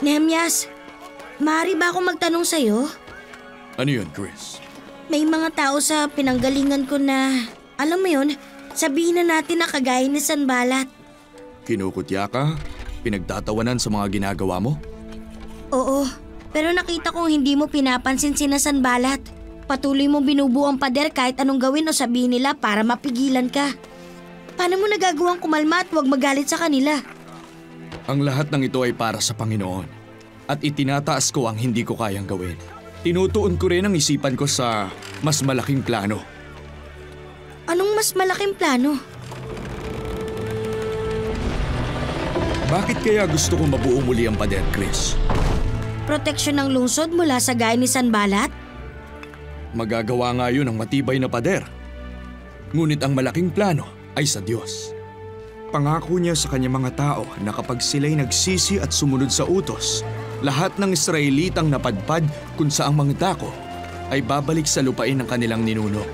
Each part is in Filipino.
Nehemias, maaari ba akong magtanong sa'yo? Ano yun, Chris? May mga tao sa pinanggalingan ko na, alam mo yun, sabihin na natin na kagaya ni Sanballat. Kinukutya ka? Pinagtatawanan sa mga ginagawa mo? Oo, pero nakita kong hindi mo pinapansin sina Sanballat. Patuloy mo binubuo ang pader kahit anong gawin o sabihin nila para mapigilan ka. Paano mo nagagawang kumalma at huwag magalit sa kanila? Ang lahat ng ito ay para sa Panginoon at itinataas ko ang hindi ko kayang gawin. Tinutuon ko rin ang isipan ko sa mas malaking plano. Anong mas malaking plano? Bakit kaya gusto ko mabuo muli ang pader, Chris? Proteksyon ng lungsod mula sa gaya ni Sanballat? Magagawa nga yun ang matibay na pader. Ngunit ang malaking plano ay sa Diyos. Pangako niya sa kanyang mga tao na kapag sila'y nagsisi at sumunod sa utos, lahat ng Israelitang napadpad kung saang mga dako ay babalik sa lupain ng kanilang ninuno.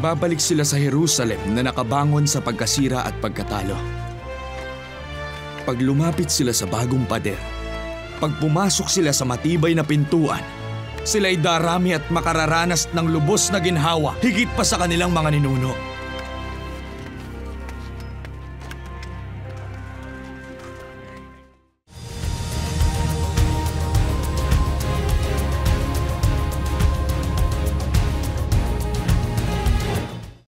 Babalik sila sa Jerusalem na nakabangon sa pagkasira at pagkatalo. Pag lumapit sila sa bagong pader, pag pumasok sila sa matibay na pintuan, sila'y darami at makararanas ng lubos na ginhawa higit pa sa kanilang mga ninuno.